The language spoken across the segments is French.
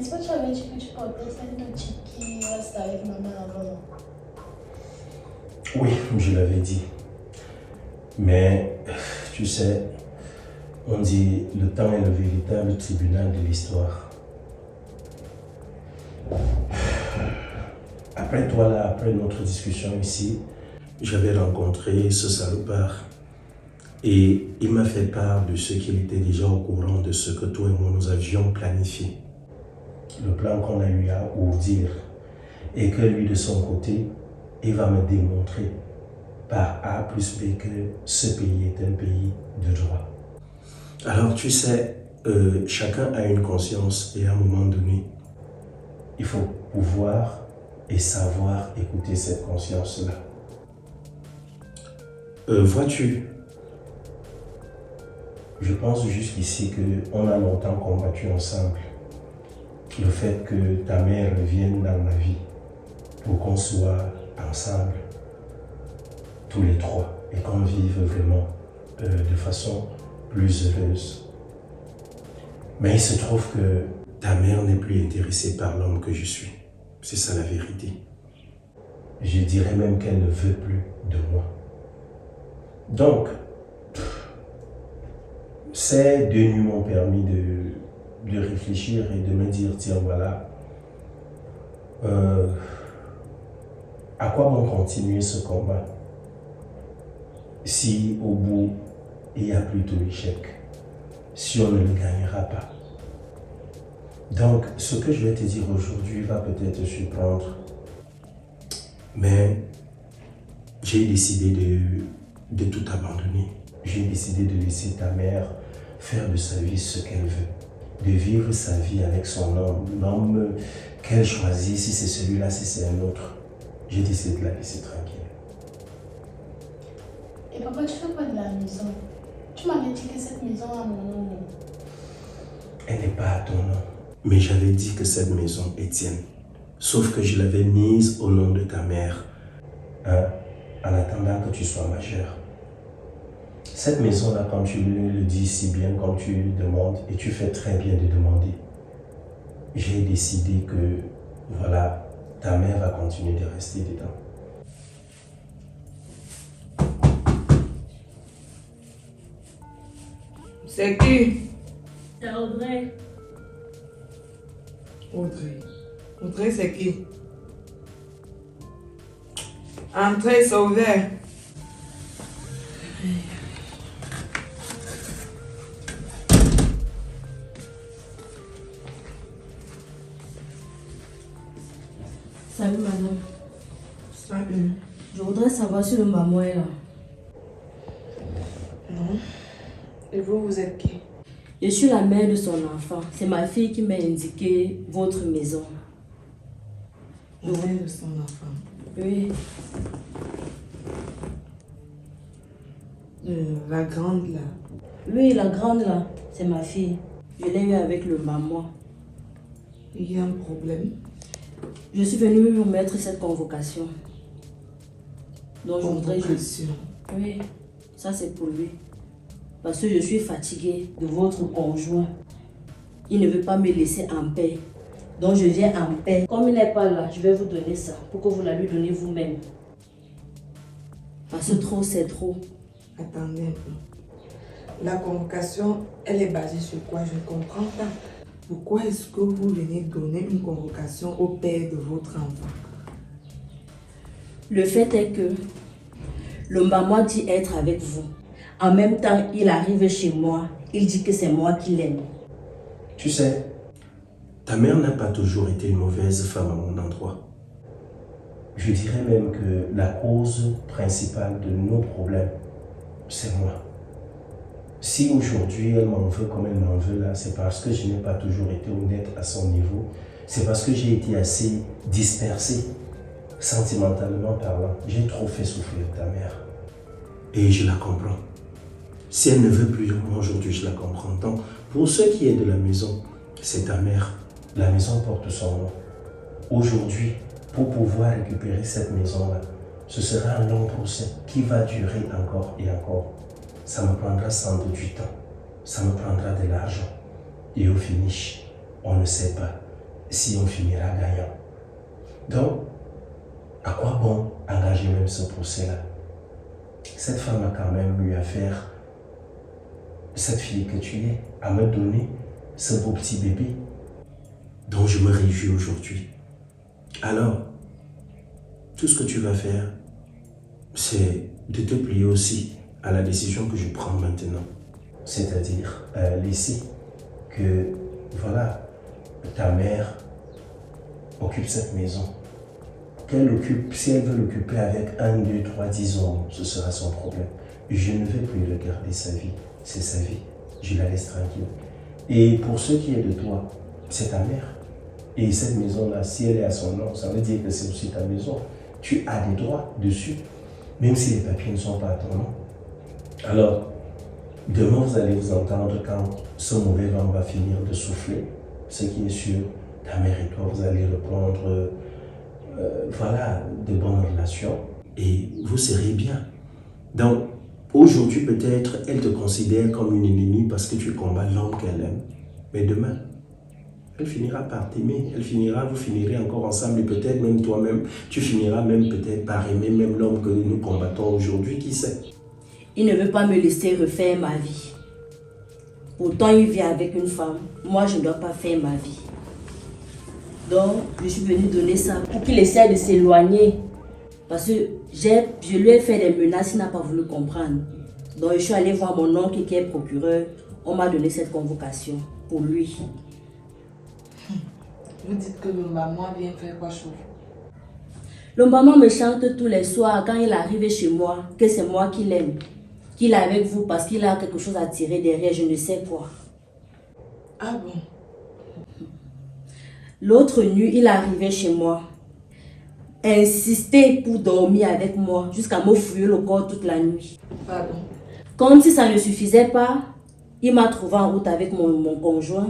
n'est-ce pas que tu avais dit que tu portais cette type qui reste avec maman avant? Oui, je l'avais dit. Mais, tu sais, on dit le temps est le véritable tribunal de l'histoire. Après toi là, après notre discussion ici, j'avais rencontré ce salopard. Et il m'a fait part de ce qu'il était déjà au courant de ce que toi et moi nous avions planifié. Le plan qu'on a eu à ourdir. Et que lui de son côté, il va me démontrer par A plus B que ce pays est un pays de droit. Alors tu sais, chacun a une conscience et à un moment donné, il faut pouvoir et savoir écouter cette conscience-là. Vois-tu, je pense jusqu'ici qu'on a longtemps combattu ensemble le fait que ta mère vienne dans ma vie pour qu'on soit ensemble, tous les trois, et qu'on vive vraiment de façon plus heureuse. Mais il se trouve que ta mère n'est plus intéressée par l'homme que je suis. C'est ça la vérité. Je dirais même qu'elle ne veut plus de moi. Donc, ces 2 nuits m'ont permis de réfléchir et de me dire, tiens voilà, à quoi bon continuer ce combat si au bout il y a plutôt l'échec, si on ne le gagnera pas. Donc, ce que je vais te dire aujourd'hui va peut-être te surprendre, mais j'ai décidé de tout abandonner. J'ai décidé de laisser ta mère faire de sa vie ce qu'elle veut, de vivre sa vie avec son homme, l'homme qu'elle choisit, si c'est celui-là, si c'est un autre. J'ai décidé de la laisser tranquille. Et papa, tu fais quoi de la maison? Tu m'avais dit que cette maison a mon nom. Elle n'est pas à ton nom, mais j'avais dit que cette maison est tienne. Sauf que je l'avais mise au nom de ta mère, hein, en attendant que tu sois majeur. Cette maison-là, comme tu le dis si bien, comme tu le demandes, et tu fais très bien de demander, j'ai décidé que, voilà, ta mère va continuer de rester dedans. C'est qui? C'est Audrey. Audrey. Audrey, c'est qui? Entrez, c'est ouvert. Salut madame. Salut. Je voudrais savoir si le maman est là. Non. Et vous, vous êtes qui? Je suis la mère de son enfant. C'est ma fille qui m'a indiqué votre maison. La mère de son enfant. Oui. La grande là. Oui, la grande là, c'est ma fille. Je l'ai eue avec le maman. Il y a un problème. Je suis venue vous mettre cette convocation. Donc je voudrais juste... Oui, ça c'est pour lui. Parce que je suis fatiguée de votre conjoint. Il ne veut pas me laisser en paix. Donc je viens en paix. Comme il n'est pas là, je vais vous donner ça pour que vous la lui donnez vous-même. Parce que trop, c'est trop. Attendez un peu. La convocation, elle est basée sur quoi? Je ne comprends pas. Pourquoi est-ce que vous venez donner une convocation au père de votre enfant? Le fait est que le maman dit être avec vous. En même temps, il arrive chez moi. Il dit que c'est moi qui l'aime. Tu sais, ta mère n'a pas toujours été une mauvaise femme à mon endroit. Je dirais même que la cause principale de nos problèmes, c'est moi. Si aujourd'hui elle m'en veut comme elle m'en veut là, c'est parce que je n'ai pas toujours été honnête à son niveau. C'est parce que j'ai été assez dispersé, sentimentalement parlant. J'ai trop fait souffrir ta mère. Et je la comprends. Si elle ne veut plus de moi aujourd'hui, je la comprends. Donc, pour ce qui est de la maison, c'est ta mère. La maison porte son nom. Aujourd'hui, pour pouvoir récupérer cette maison-là, ce sera un long procès qui va durer encore et encore. Ça me prendra sans doute du temps. Ça me prendra de l'argent. Et au finish, on ne sait pas si on finira gagnant. Donc, à quoi bon engager même ce procès-là? Cette femme a quand même eu affaire, cette fille que tu es, à me donner ce beau petit bébé dont je me réjouis aujourd'hui. Alors, tout ce que tu vas faire, c'est de te plier aussi à la décision que je prends maintenant. C'est-à-dire laisser que, voilà, ta mère occupe cette maison. Qu'elle occupe, si elle veut l'occuper avec 1, 2, 3, 10 ans, ce sera son problème. Je ne vais plus regarder sa vie, c'est sa vie. Je la laisse tranquille. Et pour ce qui est de toi, c'est ta mère. Et cette maison-là, si elle est à son nom, ça veut dire que c'est aussi ta maison. Tu as des droits dessus, même si les papiers ne sont pas à ton nom. Alors, demain, vous allez vous entendre quand ce mauvais vent va finir de souffler. Ce qui est sûr, ta mère et toi, vous allez reprendre voilà, de bonnes relations et vous serez bien. Donc, aujourd'hui, peut-être, elle te considère comme une ennemie parce que tu combats l'homme qu'elle aime. Mais demain, elle finira par t'aimer, vous finirez encore ensemble et peut-être même toi-même, tu finiras même peut-être par aimer même l'homme que nous combattons aujourd'hui, qui sait? Il ne veut pas me laisser refaire ma vie. Pourtant, il vit avec une femme. Moi, je ne dois pas faire ma vie. Donc, je suis venue donner ça pour qu'il essaie de s'éloigner. Parce que je lui ai fait des menaces, il n'a pas voulu comprendre. Donc, je suis allée voir mon oncle qui est procureur. On m'a donné cette convocation pour lui. Vous dites que le maman vient faire quoi chose? Le maman me chante tous les soirs quand il arrive chez moi, que c'est moi qui l'aime. Qu'il est avec vous parce qu'il a quelque chose à tirer derrière, je ne sais quoi. Ah bon? L'autre nuit, il arrivait chez moi, insistait pour dormir avec moi, jusqu'à me fouiller le corps toute la nuit. Pardon? Comme si ça ne suffisait pas, il m'a trouvé en route avec mon conjoint,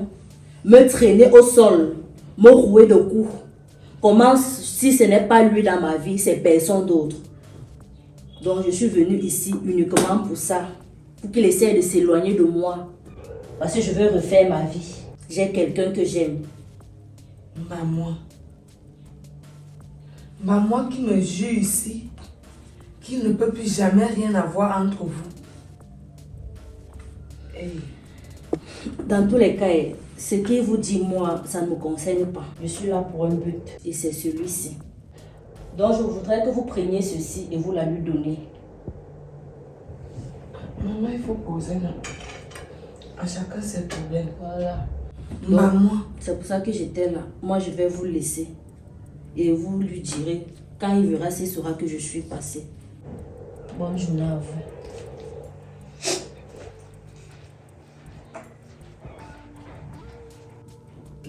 me traîner au sol, me rouer de coups. Comment, si ce n'est pas lui dans ma vie, c'est personne d'autre. Donc je suis venue ici uniquement pour ça, pour qu'il essaie de s'éloigner de moi. Parce que je veux refaire ma vie. J'ai quelqu'un que j'aime. Maman qui me jure ici, qu'il ne peut plus jamais rien avoir entre vous. Hey. Dans tous les cas, ce qu'il vous dit, moi, ça ne me concerne pas. Je suis là pour un but, et c'est celui-ci. Donc je voudrais que vous preniez ceci et vous la lui donnez. Maman, il faut poser, non? À chacun ses problèmes. Voilà. Donc, maman. C'est pour ça que j'étais là. Moi, je vais vous laisser. Et vous lui direz, quand il verra, il saura que je suis passée. Bonne journée à vous.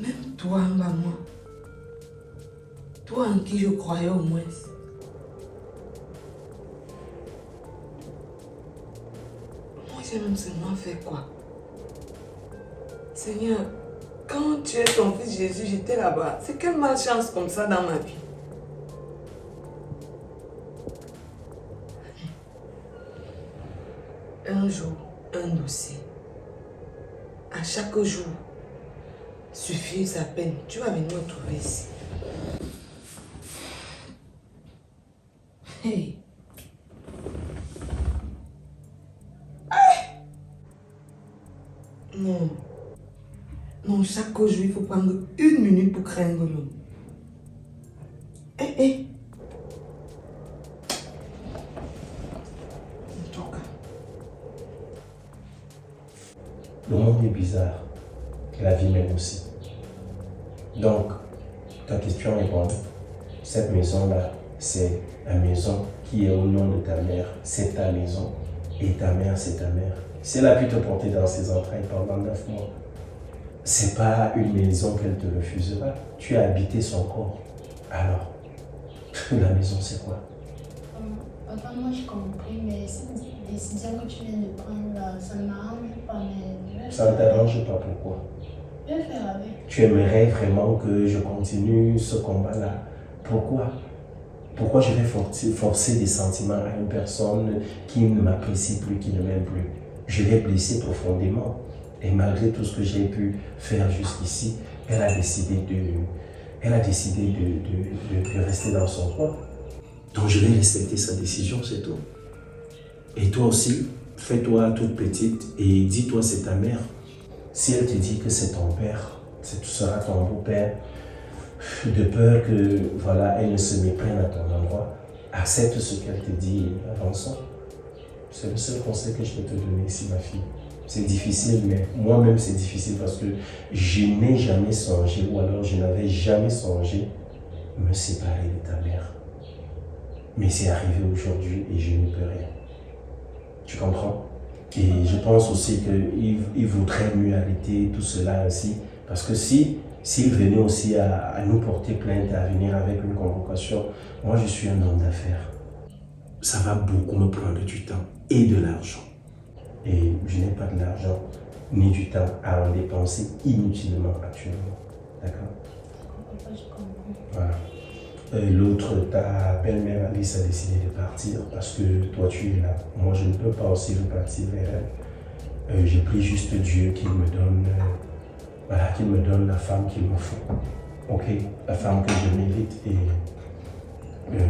Même toi, maman. Toi en qui je croyais au moins. Moi, j'ai même seulement fait quoi? Seigneur, quand tu es ton fils Jésus, j'étais là-bas. C'est quelle malchance comme ça dans ma vie. Un jour, un dossier. À chaque jour, suffit sa peine. Tu vas venir me trouver ici. Hey. Non. Non, chaque jour, il faut prendre 1 minute pour craindre l'homme. En tout cas. Le monde est bizarre. La vie même aussi. Donc, ta question est bonne. Cette maison-là, c'est la maison qui est au nom de ta mère. C'est ta maison. Et ta mère, c'est ta mère. Si elle a pu te porter dans ses entrailles pendant 9 mois, c'est pas une maison qu'elle te refusera. Tu as habité son corps. Alors, la maison, c'est quoi? Papa, moi j'ai compris, mais cette décision que tu viens de prendre là, ça ne m'arrange pas. Mais ça ne t'arrange pas, pourquoi? Je vais faire avec. Tu aimerais vraiment que je continue ce combat-là? Pourquoi? Pourquoi je vais forcer des sentiments à une personne qui ne m'apprécie plus, qui ne m'aime plus? Je l'ai blessé profondément. Et malgré tout ce que j'ai pu faire jusqu'ici, elle a décidé de rester dans son coin. Donc je vais respecter sa décision, c'est tout. Et toi aussi, fais-toi toute petite et dis-toi c'est ta mère. Si elle te dit que c'est ton père, ce sera ton beau-père, de peur que voilà, elle ne se méprenne à ton endroit, accepte ce qu'elle te dit et avançons. C'est le seul conseil que je peux te donner ici, ma fille. C'est difficile, mais moi-même c'est difficile parce que je n'ai jamais songé, ou alors je n'avais jamais songé me séparer de ta mère. Mais c'est arrivé aujourd'hui et je ne peux rien. Tu comprends? Et je pense aussi qu'il vaudrait mieux arrêter tout cela ainsi, parce que s'il venait aussi à nous porter plainte, à venir avec une convocation, moi je suis un homme d'affaires. Ça va beaucoup me prendre du temps et de l'argent. Et je n'ai pas de l'argent ni du temps à en dépenser inutilement actuellement. D'accord? Je comprends. Voilà. L'autre, ta belle-mère Alice a décidé de partir parce que toi tu es là. Moi je ne peux pas aussi repartir vers elle. J'ai pris juste Dieu qu'il me donne, qu'il me donne la femme qu'il me faut. Ok, la femme que je mérite et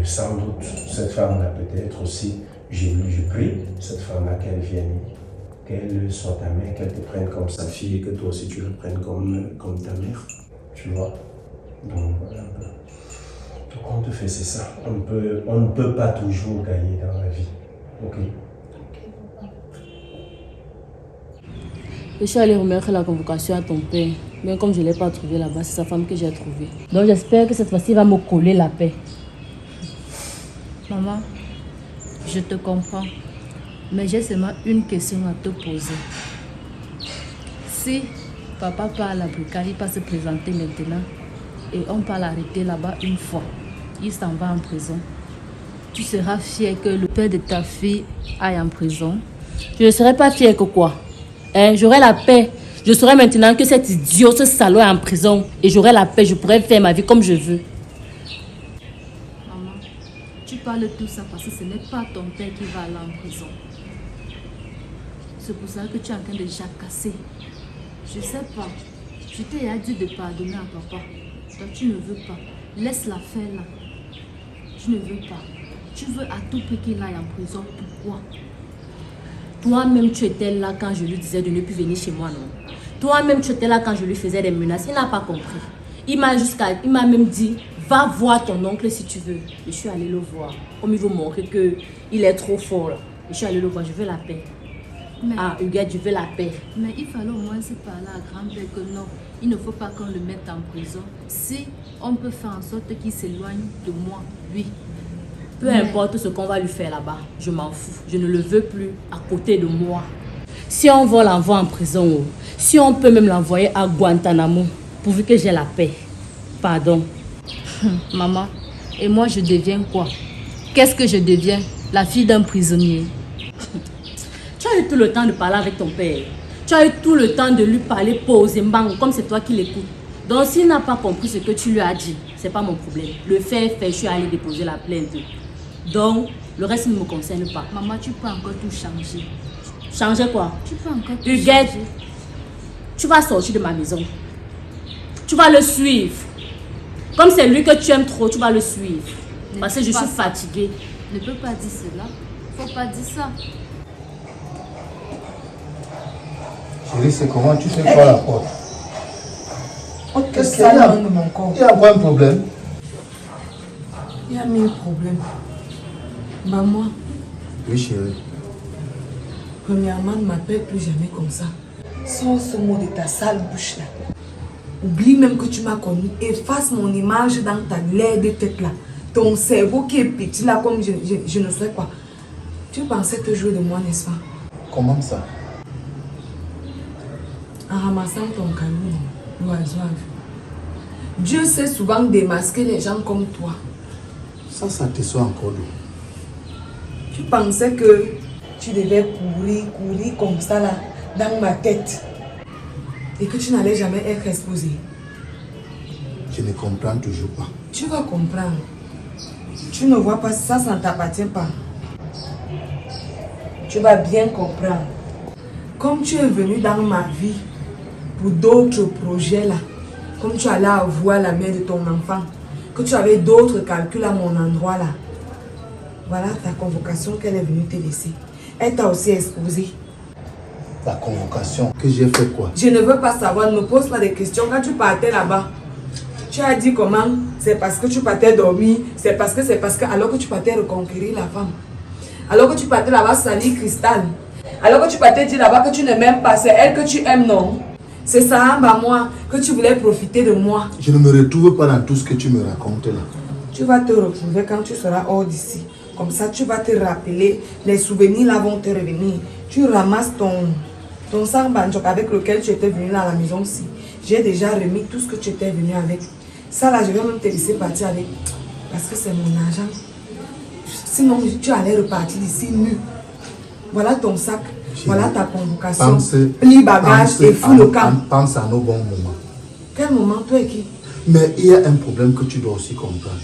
sans doute cette femme-là peut-être aussi, je prie cette femme-là qu'elle vienne, qu'elle soit ta mère, qu'elle te prenne comme sa fille et que toi aussi tu la prennes comme ta mère. Tu vois? Donc voilà un peu. Donc on te fait c'est ça. On ne peut pas toujours gagner dans la vie. Ok? Je suis allée remettre la convocation à ton père. Mais comme je ne l'ai pas trouvé là-bas, c'est sa femme que j'ai trouvée. Donc j'espère que cette fois-ci, il va me coller la paix. Maman, je te comprends. Mais j'ai seulement une question à te poser. Si papa part à la brigade, il va se présenter maintenant et on va l'arrêter là-bas une fois. Il s'en va en prison. Tu seras fier que le père de ta fille aille en prison? Je ne serai pas fière que quoi? J'aurai la paix. Je saurai maintenant que cet idiot, ce salaud est en prison. Et j'aurai la paix. Je pourrai faire ma vie comme je veux. Maman, tu parles de tout ça parce que ce n'est pas ton père qui va aller en prison. C'est pour ça que tu es en train de jacasser. Je sais pas. Je t'ai dit de pardonner à papa. Toi, tu ne veux pas. Laisse-la faire là. Tu ne veux pas. Tu veux à tout prix qu'il aille en prison. Pourquoi? Toi-même, tu étais là quand je lui disais de ne plus venir chez moi, non? Toi-même, tu étais là quand je lui faisais des menaces. Il n'a pas compris. Il m'a même dit, va voir ton oncle si tu veux. Je suis allée le voir. Comme il veut montrer qu'il est trop fort. Là. Je suis allée le voir, je veux la paix. Mais, Huguette, je veux la paix. Mais il fallait au moins se parler à grand-père que non, il ne faut pas qu'on le mette en prison. Si on peut faire en sorte qu'il s'éloigne de moi, lui. Peu importe ce qu'on va lui faire là-bas, je m'en fous. Je ne le veux plus à côté de moi. Si on va l'envoyer en prison, si on peut même l'envoyer à Guantanamo, pourvu que j'ai la paix. Pardon. Maman, et moi je deviens quoi? Qu'est-ce que je deviens? La fille d'un prisonnier. Tu as eu tout le temps de parler avec ton père. Tu as eu tout le temps de lui parler posément, comme c'est toi qui l'écoutes. Donc s'il n'a pas compris ce que tu lui as dit, c'est pas mon problème. Le fait est fait, je suis allée déposer la plainte. Donc, le reste ne me concerne pas. Maman, tu peux encore tout changer. Changer quoi? Tu peux encore tout Huguette, changer. tu vas sortir de ma maison. Tu vas le suivre. Comme c'est lui que tu aimes trop, tu vas le suivre. Parce que je suis fatiguée. Ne peux pas dire cela. Faut pas dire ça. Chérie, c'est comment tu fais quoi la porte? Qu'est-ce qu'il y a dans mon corps? Il y a quoi un problème? Il y a mille problèmes. Maman, Oui, chérie. premièrement, ne m'appelle plus jamais comme ça. Sors ce mot de ta sale bouche là. Oublie même que tu m'as connu. Efface mon image dans ta laide tête là. Ton cerveau qui est petit là comme je ne sais quoi. Tu pensais te jouer de moi, n'est-ce pas? Comment ça? En ramassant ton caillou, l'oiseau. Dieu sait souvent démasquer les gens comme toi. Ça te soit encore d'où? Tu pensais que tu devais courir comme ça là, dans ma tête. Et que tu n'allais jamais être exposé. Je ne comprends toujours pas. Tu vas comprendre. Tu ne vois pas ça, ça ne t'appartient pas. Tu vas bien comprendre. Comme tu es venu dans ma vie pour d'autres projets là, comme tu allais voir la mère de ton enfant, que tu avais d'autres calculs à mon endroit là. Voilà ta convocation qu'elle est venue te laisser. Elle t'a aussi exposé. La convocation, que j'ai fait quoi? Je ne veux pas savoir, ne me pose pas des questions. Quand tu partais là-bas, tu as dit comment? C'est parce que tu partais dormir, c'est parce que, alors que tu partais reconquérir la femme. Alors que tu partais là-bas salir Cristal. Alors que tu partais dire là-bas que tu ne m'aimes pas, c'est elle que tu aimes, non? C'est ça, bah moi, que tu voulais profiter de moi. Je ne me retrouve pas dans tout ce que tu me racontes là. Tu vas te retrouver quand tu seras hors d'ici. Comme ça, tu vas te rappeler, les souvenirs là vont te revenir. Tu ramasses ton sang banjok avec lequel tu étais venu à la maison ici. J'ai déjà remis tout ce que tu étais venu avec. Ça là, je vais même te laisser partir avec. Parce que c'est mon argent. Sinon, tu allais repartir d'ici nu. Voilà ton sac. Voilà ta convocation. Plie bagage et fous le camp. Pense à nos bons moments. Quel moment, toi et qui? Mais il y a un problème que tu dois aussi comprendre.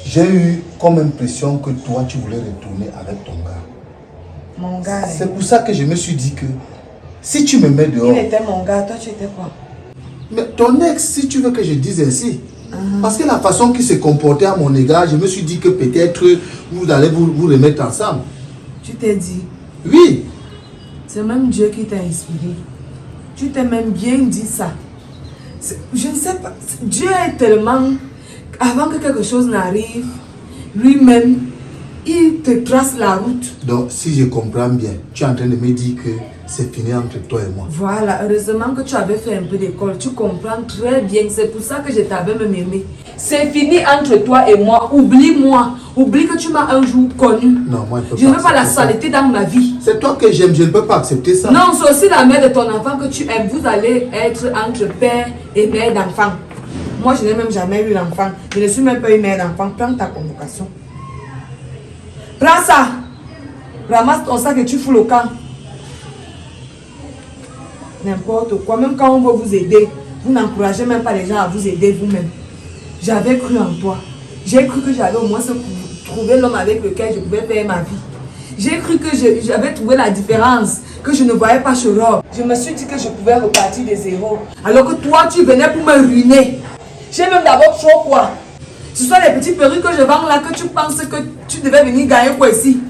J'ai eu comme impression que toi, tu voulais retourner avec ton gars. Mon gars. C'est pour ça que je me suis dit que si tu me mets dehors... Il était mon gars, toi tu étais quoi? Mais ton ex, si tu veux que je dise ainsi. Parce que la façon qu'il se comportait à mon égard, je me suis dit que peut-être vous allez vous remettre ensemble. Tu t'es dit? Oui. C'est même Dieu qui t'a inspiré. Tu t'es même bien dit ça. Je ne sais pas. Dieu est tellement... Avant que quelque chose n'arrive, lui-même, il te trace la route. Donc, si je comprends bien, tu es en train de me dire que c'est fini entre toi et moi. Voilà, heureusement que tu avais fait un peu d'école. Tu comprends très bien. C'est pour ça que je t'avais même aimé. C'est fini entre toi et moi. Oublie-moi. Oublie que tu m'as un jour connu. Non, moi, je ne veux pas la saleté dans ma vie. C'est toi que j'aime, je ne peux pas accepter ça. Non, c'est aussi la mère de ton enfant que tu aimes. Vous allez être entre père et mère d'enfant. Moi, je n'ai même jamais eu l'enfant. Je ne suis même pas une mère d'enfant. Prends ta convocation. Prends ça. Ramasse ton sac et tu fous le camp. N'importe quoi. Même quand on veut vous aider, vous n'encouragez même pas les gens à vous aider vous-même. J'avais cru en toi. J'ai cru que j'allais au moins trouver l'homme avec lequel je pouvais faire ma vie. J'ai cru que j'avais trouvé la différence, que je ne voyais pas chez Rob. Je me suis dit que je pouvais repartir de zéro. Alors que toi, tu venais pour me ruiner. J'ai même d'abord trop quoi. Ce sont les petits perruques que je vends là que tu penses que tu devais venir gagner quoi ici.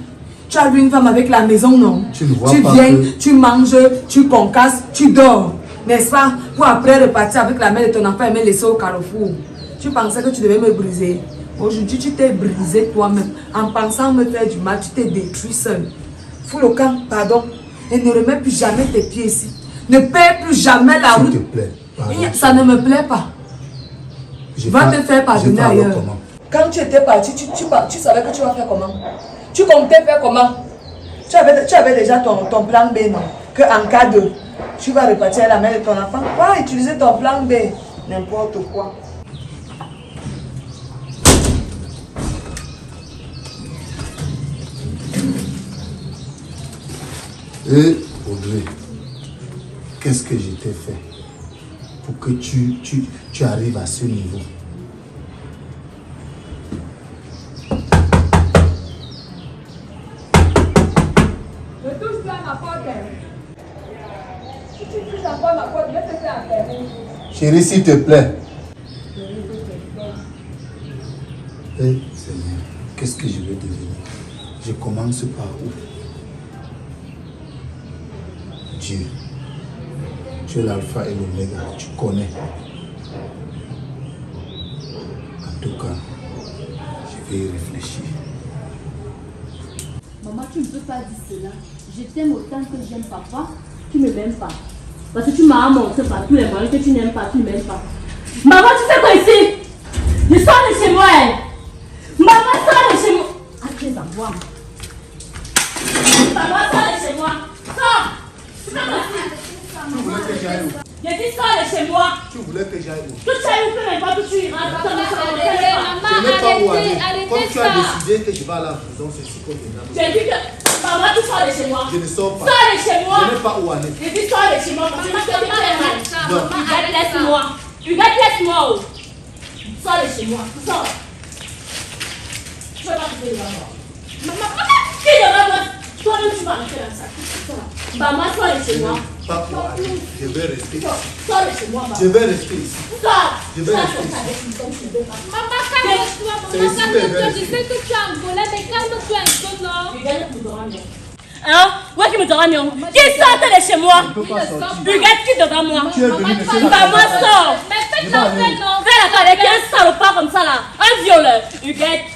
Tu as vu une femme avec la maison, non? Tu ne vois tu pas viens, que... tu manges, tu concasses, tu dors. N'est-ce pas? Pour après repartir avec la mère de ton enfant et me laisser au carrefour. Tu pensais que tu devais me briser. Aujourd'hui, tu t'es brisé toi-même. En pensant me faire du mal, tu t'es détruit seul. Fous le camp, pardon. Et ne remets plus jamais tes pieds ici. Ne perds plus jamais la route. S'il te plaît. Ça ne me plaît pas. Va te faire pardonner ailleurs. Quand tu étais parti, tu savais que tu vas faire comment? Tu comptais faire comment? Tu avais déjà ton plan B, non? Que en cas de... Tu vas repartir à la mère de ton enfant. Va utiliser ton plan B. N'importe quoi. Et Audrey, qu'est-ce que je t'ai fait pour que tu arrives à ce niveau? Ne touche pas ma porte. Si tu touches encore ma porte, je vais te faire enfermer. Chérie, s'il te plaît. Eh, Seigneur, qu'est-ce que je vais devenir? Je commence par où? Dieu, tu es l'alpha et l'oméga, tu connais. En tout cas, je vais y réfléchir. Maman, tu ne peux pas dire cela. Je t'aime autant que j'aime papa. Tu ne m'aimes pas. Parce que tu m'as montré par tous les moyens que tu n'aimes pas, tu ne m'aimes pas. Maman, tu sais quoi ici? Je sors de chez moi. Maman, sors de chez moi. Ah, tu es à moi. Maman, sors de chez moi. Sors. Tu voulais que j'aille où? J'ai dit sors de chez moi. Tu voulais que j'aille où? Tu sais où peu importe où tu iras. Je n'ai pas où aller. Comme tu as décidé que je vais à la prison, c'est si convenable. J'ai dit que maman, tu sors de chez moi. Je ne sors pas. Sors de chez moi. Je n'ai pas où aller. J'ai dit sors de chez moi parce que je te fais mal. Huguette, laisse-moi. Huguette, laisse-moi. Sors de chez moi. Sors. Je ne peux pas te faire devant moi. Maman, qui devant moi? Toi-même, tu vas rentrer dans ça. Maman, sors de chez moi. Pas pour aller. Je vais rester ici. Sors de chez moi, maman. Je vais rester ici. Sors. Je vais rester ici. Maman, calme-toi, C'est maman, ici que calme-toi. je vais Je sais que tu es en colère, mais calme-toi un peu, non? Regarde qui me donnera mieux. Hein? Ouais, qui me donnera mieux. Qui sort de chez moi? Je ne peux pas sortir. Regarde qui devant moi. Tu es venu me faire Bah, moi, sors. Mais faites-le, non? Fais la part avec un salopard comme ça là. Un violeur. Huguette.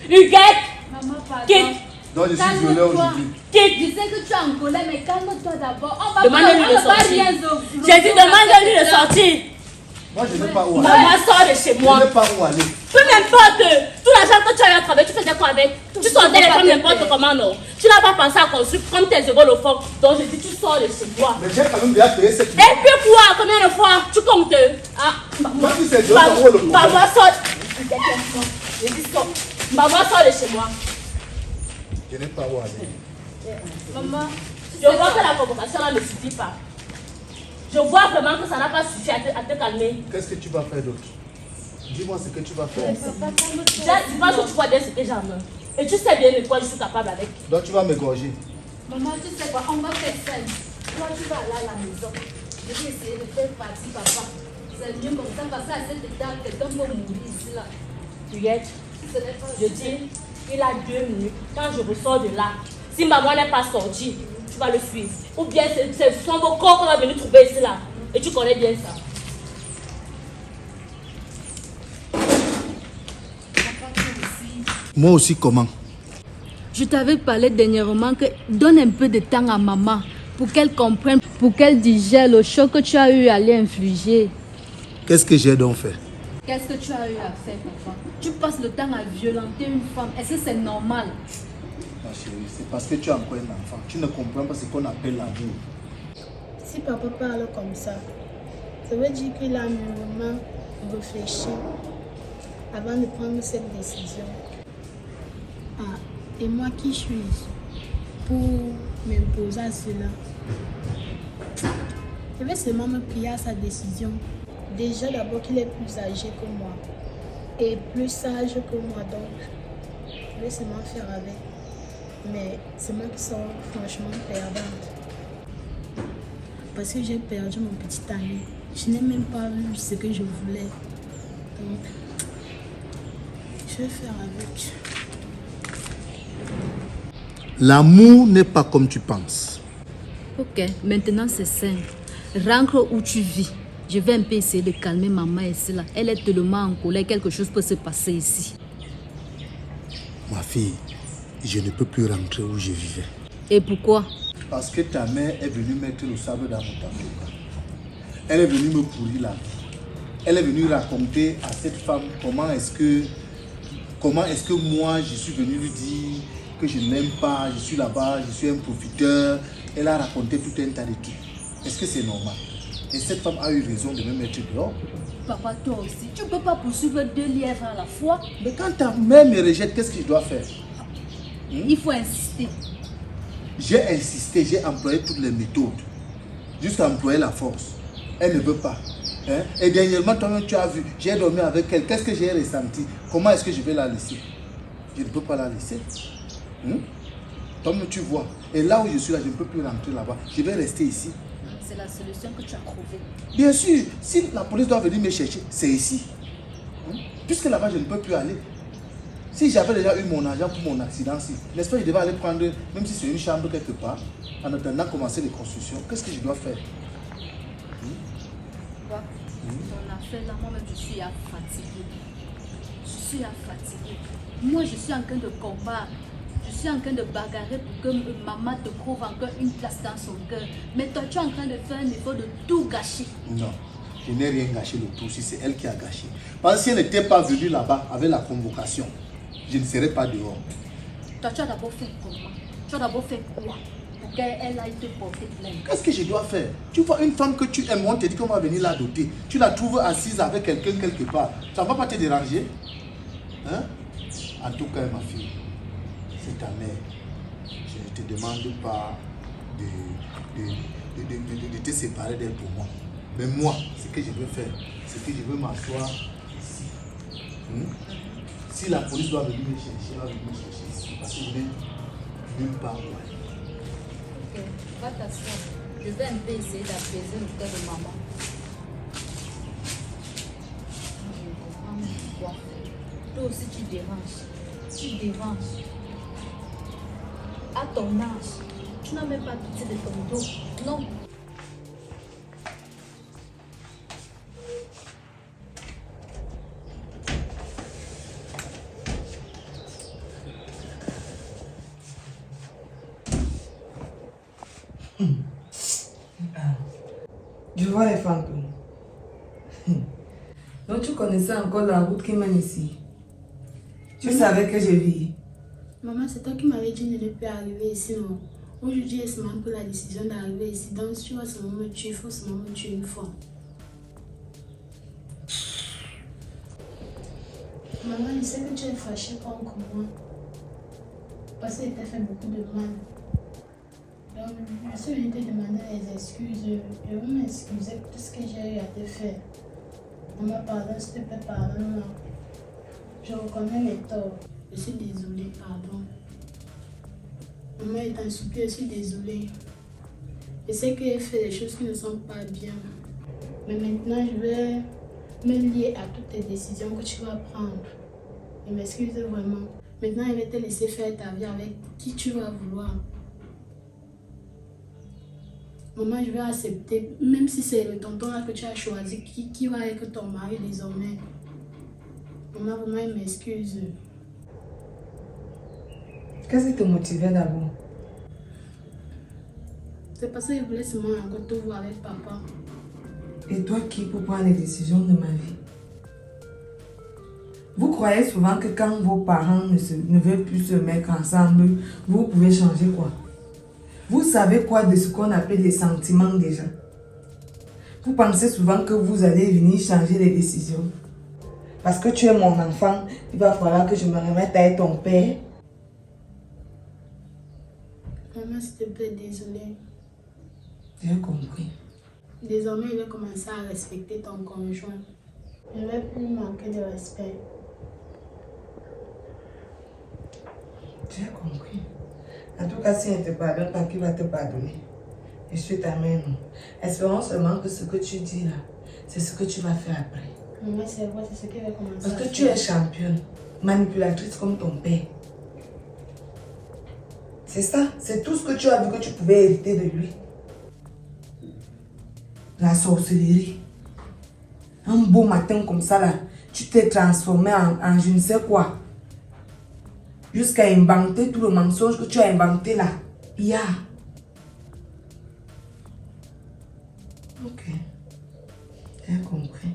Huguette. Maman, pardon. Quitte. Donc je suis violé aujourd'hui. Quitte. Je sais que tu es en colère, mais calme-toi d'abord. On va Demandez-lui de pas sortir. rien J'ai dit demande-lui de sortir. Moi je n'ai pas où aller. Maman, sors de chez Je moi. n'ai pas où aller. Peu m'importe. Tout l'argent que tu as eu à travailler, tu faisais quoi avec? Tu sortais les femmes n'importe comment, non? Tu n'as pas pensé à construire comme tes épaules au fond. Donc je dis, tu sors de chez moi. Mais j'ai quand même déjà payé cette Et puis quoi? Combien de fois? Tu comptes? Ah, Moi si c'est 200 euros le problème. maman, sors. Je dis, sors. Maman, sors de chez moi. Je n'ai pas où aller. Maman, Je vois que la convocation là ne suffit pas. Je vois vraiment que ça n'a pas suffi à te calmer. Qu'est-ce que tu vas faire d'autre? Dis-moi ce que tu vas faire. Je pense que tu vois bien ce que j'ai en main. Et tu sais bien de quoi je suis capable avec. Donc tu vas m'égorger. maman, tu sais quoi? On va faire ça. Toi, tu vas aller à la maison. Je vais essayer de faire partie, papa. C'est mieux comme ça, parce qu'à cette étape, quelqu'un peut mourir ici, là. Huguette, Ce n'est pas je dis, il a 2 minutes. Quand je ressors de là, si maman n'est pas sortie, tu vas le suivre. Ou bien c'est son beau corps qu'on va venir trouver ici là. Et tu connais bien ça. Moi aussi comment? Je t'avais parlé dernièrement que donne un peu de temps à maman pour qu'elle comprenne, pour qu'elle digère le choc que tu as eu à lui infliger. Qu'est-ce que j'ai donc fait? Qu'est-ce que tu as eu à faire, papa? Tu passes le temps à violenter une femme. Est-ce que c'est normal? Ma chérie, c'est parce que tu es encore un enfant. Tu ne comprends pas ce qu'on appelle l'amour. Si papa parle comme ça veut dire qu'il a mûrement réfléchi avant de prendre cette décision. Ah, et moi qui suis-je pour m'imposer à cela? Je vais seulement me plier à sa décision. Déjà d'abord qu'il est plus âgé que moi et plus sage que moi, donc je vais seulement faire avec. Mais c'est moi qui sors franchement perdante. Parce que j'ai perdu mon petit ami. Je n'ai même pas vu ce que je voulais. Donc, je vais faire avec. L'amour n'est pas comme tu penses. Ok, maintenant c'est simple. Rentre où tu vis. Je vais un peu essayer de calmer maman ici là. Elle est tellement en colère, quelque chose peut se passer ici. Ma fille, je ne peux plus rentrer où je vivais. Et pourquoi? Parce que ta mère est venue mettre le sable dans mon tableau. Elle est venue me pourrir la vie. Elle est venue raconter à cette femme comment est-ce que moi je suis venu lui dire que je ne l'aime pas, je suis là-bas, je suis un profiteur. Elle a raconté tout un tas de trucs. Est-ce que c'est normal? Et cette femme a eu raison de me mettre dehors. Papa, toi aussi, tu ne peux pas poursuivre 2 lièvres à la fois. Mais quand ta mère me rejette, qu'est-ce que je dois faire? Il faut insister. J'ai insisté, j'ai employé toutes les méthodes. Jusqu'à employer la force. Elle ne veut pas. Hein? Et dernièrement, toi-même, tu as vu, j'ai dormi avec elle. Qu'est-ce que j'ai ressenti? Comment est-ce que je vais la laisser? Je ne peux pas la laisser. Toi-même, tu vois. Et là où je suis là, je ne peux plus rentrer là-bas. Je vais rester ici. C'est la solution que tu as trouvée. Bien sûr, si la police doit venir me chercher, c'est ici. Puisque là-bas, je ne peux plus aller. Si j'avais déjà eu mon argent pour mon accident, n'est-ce pas, je devais aller prendre, même si c'est une chambre quelque part, en attendant de commencer les constructions. Qu'est-ce que je dois faire? Quoi? Ton affaire là, moi-même, je suis fatiguée. Je suis fatiguée. Moi, je suis en train de combattre. Je suis en train de bagarrer pour que maman te trouve encore une place dans son cœur. Mais toi, tu es en train de faire un effort de tout gâcher. Non, je n'ai rien gâché le tout, si c'est elle qui a gâché. Parce que si elle n'était pas venue là-bas avec la convocation, je ne serais pas dehors. Toi, tu as d'abord fait comment? Tu as d'abord fait quoi pour qu'elle aille te porter plainte? Qu'est-ce que je dois faire? Tu vois une femme que tu aimes, on te dit qu'on va venir la doter. Tu la trouves assise avec quelqu'un quelque part. Ça ne va pas te déranger? Hein? En tout cas, ma fille, c'est ta mère. Je ne te demande pas de te séparer d'elle pour moi. Mais moi, ce que je veux faire, c'est que je veux m'asseoir ici. Si la police doit venir me chercher, elle va venir me chercher ici. Parce que je n'ai nulle part où aller. Ok, va t'asseoir. Je Je vais un peu essayer d'apaiser le cœur de maman. Je ne comprends pas pourquoi. Toi aussi tu déranges. Tu déranges. À ton âge, tu n'as même pas pitié de ton dos. Non. Je vois les fantômes. Donc tu connaissais encore la route qui mène ici. Tu savais que je vis. Maman, c'est toi qui m'avais dit de ne plus arriver ici, non? Aujourd'hui, j'ai seulement pris la décision d'arriver ici. Donc, si tu vas seulement me tuer, il faut seulement me tuer une fois. Maman, je sais que tu es fâchée contre moi. Parce que t'a fait beaucoup de mal. Donc, je suis venue te demander des excuses. Je veux m'excuser pour tout ce que j'ai eu à te faire. Maman, pardon, s'il te plaît, pardonne-moi. Je reconnais mes torts. Je suis désolée, pardon. Maman est en soupi, je suis désolée. Je sais que j'ai fait des choses qui ne sont pas bien. Mais maintenant, je vais me lier à toutes tes décisions que tu vas prendre. Je m'excuse vraiment. Maintenant, je vais te laisser faire ta vie avec qui tu vas vouloir. Maman, je vais accepter, même si c'est le tonton là que tu as choisi, qui va être ton mari désormais. Maman, vraiment, je m'excuse. Qu'est-ce qui te motivait d'abord? C'est parce que je voulais seulement encore te voir avec papa. Et toi qui pour prendre les décisions de ma vie? Vous croyez souvent que quand vos parents ne veulent plus se mettre ensemble, vous pouvez changer quoi? Vous savez quoi de ce qu'on appelle les sentiments déjà? Vous pensez souvent que vous allez venir changer les décisions. Parce que tu es mon enfant, il va falloir que je me remette à être ton père. Maman, s'il te plaît, désolée. J'ai compris. Désormais, je vais commencer à respecter ton conjoint. Je ne vais plus manquer de respect. J'ai compris. En tout cas, si elle ne te pardonne pas, qui va te pardonner? Je suis ta mère, non? Espérons seulement que ce que tu dis là, c'est ce que tu vas faire après. Maman, c'est vrai, c'est ce que je vais commencer Parce à que faire. tu es championne, manipulatrice comme ton père. C'est ça, c'est tout ce que tu as vu que tu pouvais hériter de lui. La sorcellerie. Un beau matin comme ça là, tu t'es transformé en je ne sais quoi. Jusqu'à inventer tout le mensonge que tu as inventé là. Hier. Ok. J'ai compris.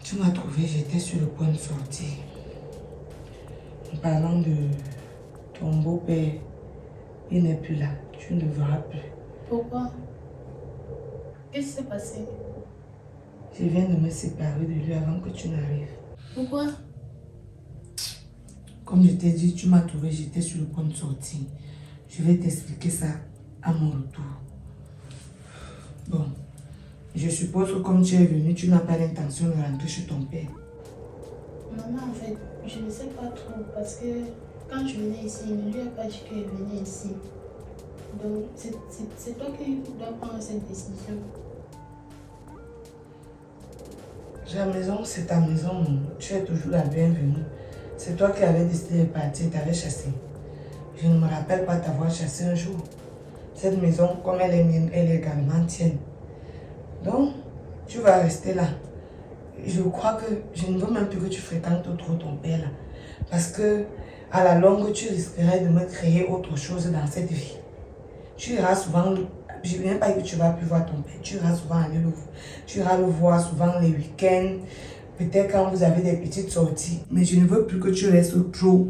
Tu m'as trouvé, j'étais sur le point de sortir. En parlant de ton beau-père, il n'est plus là. Tu ne le verras plus. Pourquoi? Qu'est-ce qui s'est passé? Je viens de me séparer de lui avant que tu n'arrives. Pourquoi? Comme je t'ai dit, tu m'as trouvé, j'étais sur le point de sortir. Je vais t'expliquer ça à mon retour. Bon, je suppose que comme tu es venu, tu n'as pas l'intention de rentrer chez ton père. Maman, en fait, je ne sais pas trop parce que quand je venais ici, il ne lui a pas dit que je venais ici. Donc, c'est toi qui dois prendre cette décision. La maison, c'est ta maison. Tu es toujours la bienvenue. C'est toi qui avais décidé de partir, t'avais chassé. Je ne me rappelle pas t'avoir chassé un jour. Cette maison, comme elle est mienne, elle est également tienne. Donc, tu vas rester là. Je crois que je ne veux même plus que tu fréquentes trop ton père là. Parce que, à la longue, tu risquerais de me créer autre chose dans cette vie. Tu iras souvent, je ne viens pas que tu vas plus voir ton père. Tu iras souvent aller le voir. Tu iras le voir souvent les week-ends. Peut-être quand vous avez des petites sorties. Mais je ne veux plus que tu restes trop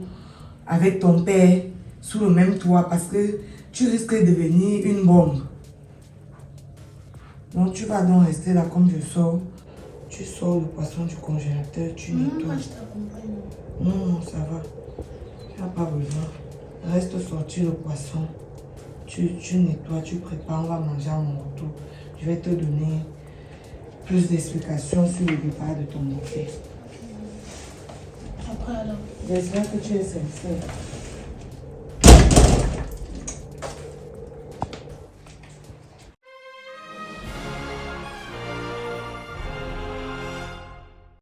avec ton père sous le même toit parce que tu risques de devenir une bombe. Donc tu vas donc rester là comme je sors. Tu sors le poisson du congélateur, tu nettoies. Moi, je t'accompagne. Non, ça va. Tu n'as pas besoin. Reste sortir le poisson. Tu nettoies, tu prépares, on va manger à mon retour. Je vais te donner plus d'explications sur le départ de ton beau-père. Après alors. J'espère que tu es sincère.